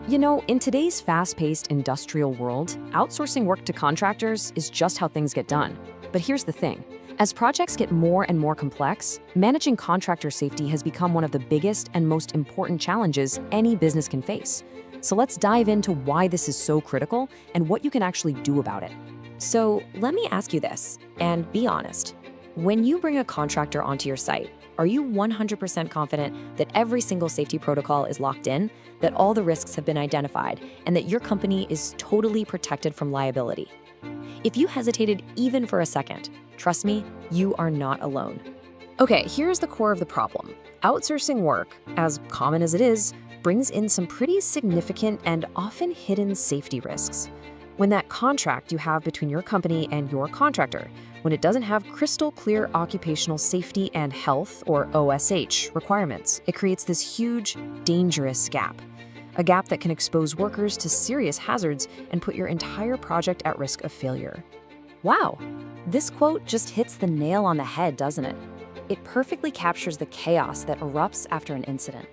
In today's fast-paced industrial world, outsourcing work to contractors is just how things get done. But here's the thing. As projects get more and more complex, managing contractor safety has become one of the biggest and most important challenges any business can face. So let's dive into why this is so critical and what you can actually do about it. So let me ask you this, and be honest. When you bring a contractor onto your site, are you 100% confident that every single safety protocol is locked in, that all the risks have been identified, and that your company is totally protected from liability? If you hesitated even for a second, trust me, you are not alone. Okay, here's the core of the problem. Outsourcing work, as common as it is, brings in some pretty significant and often hidden safety risks. When that contract you have between your company and your contractor, when it doesn't have crystal clear occupational safety and health, or OSH, requirements, it creates this huge, dangerous gap. A gap that can expose workers to serious hazards and put your entire project at risk of failure. Wow, this quote just hits the nail on the head, doesn't it? It perfectly captures the chaos that erupts after an incident.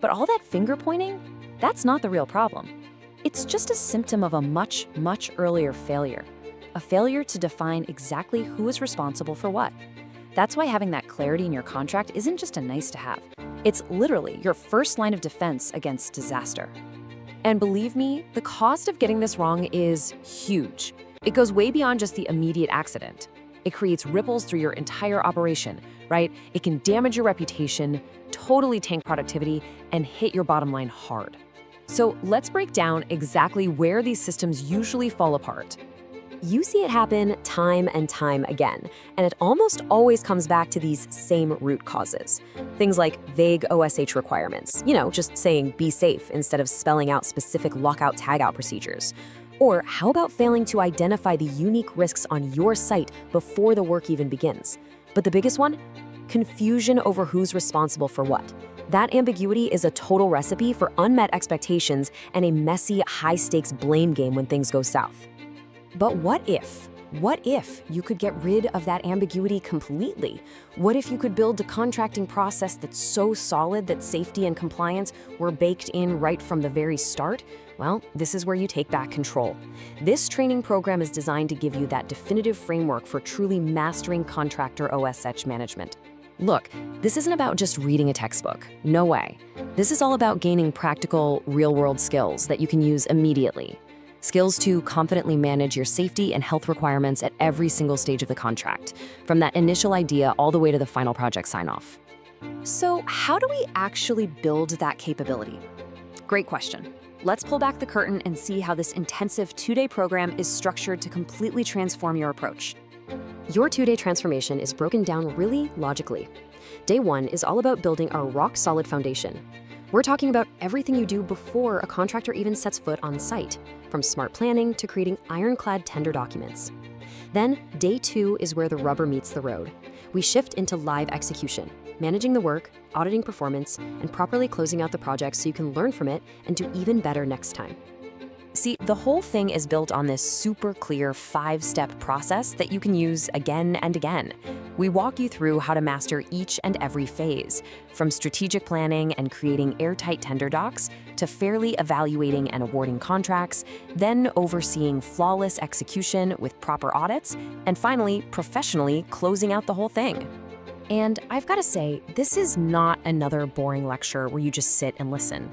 But all that finger pointing, that's not the real problem. It's just a symptom of a much, much earlier failure. A failure to define exactly who is responsible for what. That's why having that clarity in your contract isn't just a nice to have. It's literally your first line of defense against disaster. And believe me, the cost of getting this wrong is huge. It goes way beyond just the immediate accident. It creates ripples through your entire operation, right? It can damage your reputation, totally tank productivity, and hit your bottom line hard. So let's break down exactly where these systems usually fall apart. You see it happen time and time again, and it almost always comes back to these same root causes. Things like vague OSH requirements, just saying be safe instead of spelling out specific lockout-tagout procedures. Or how about failing to identify the unique risks on your site before the work even begins? But the biggest one? Confusion over who's responsible for what. That ambiguity is a total recipe for unmet expectations and a messy, high-stakes blame game when things go south. But what if? What if you could get rid of that ambiguity completely? What if you could build a contracting process that's so solid that safety and compliance were baked in right from the very start? Well, this is where you take back control. This training program is designed to give you that definitive framework for truly mastering contractor OSH management. Look, this isn't about just reading a textbook. No way. This is all about gaining practical, real-world skills that you can use immediately. Skills to confidently manage your safety and health requirements at every single stage of the contract, from that initial idea all the way to the final project sign-off. So how do we actually build that capability? Great question. Let's pull back the curtain and see how this intensive 2-day program is structured to completely transform your approach. Your 2-day transformation is broken down really logically. Day 1 is all about building a rock-solid foundation. We're talking about everything you do before a contractor even sets foot on site, from smart planning to creating ironclad tender documents. Then, Day 2 is where the rubber meets the road. We shift into live execution, managing the work, auditing performance, and properly closing out the project so you can learn from it and do even better next time. See, the whole thing is built on this super clear 5-step process that you can use again and again. We walk you through how to master each and every phase, from strategic planning and creating airtight tender docs to fairly evaluating and awarding contracts, then overseeing flawless execution with proper audits, and finally, professionally closing out the whole thing. And I've got to say, this is not another boring lecture where you just sit and listen.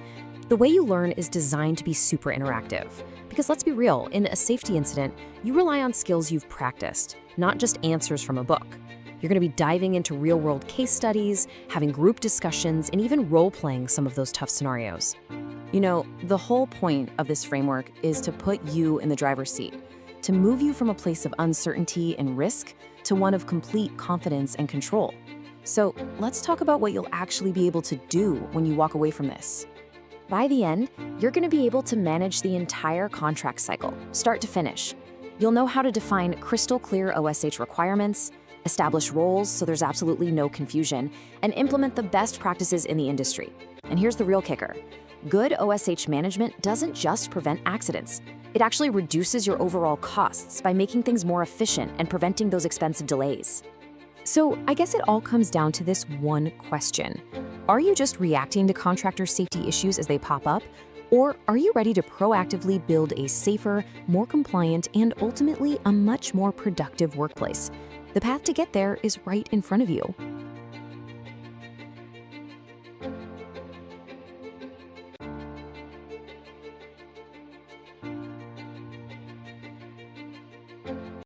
The way you learn is designed to be super interactive. Because let's be real, in a safety incident, you rely on skills you've practiced, not just answers from a book. You're going to be diving into real-world case studies, having group discussions, and even role-playing some of those tough scenarios. The whole point of this framework is to put you in the driver's seat, to move you from a place of uncertainty and risk to one of complete confidence and control. So let's talk about what you'll actually be able to do when you walk away from this. By the end, you're going to be able to manage the entire contract cycle, start to finish. You'll know how to define crystal clear OSH requirements, establish roles so there's absolutely no confusion, and implement the best practices in the industry. And here's the real kicker. Good OSH management doesn't just prevent accidents. It actually reduces your overall costs by making things more efficient and preventing those expensive delays. So I guess it all comes down to this one question. Are you just reacting to contractor safety issues as they pop up? Or are you ready to proactively build a safer, more compliant, and ultimately a much more productive workplace? The path to get there is right in front of you.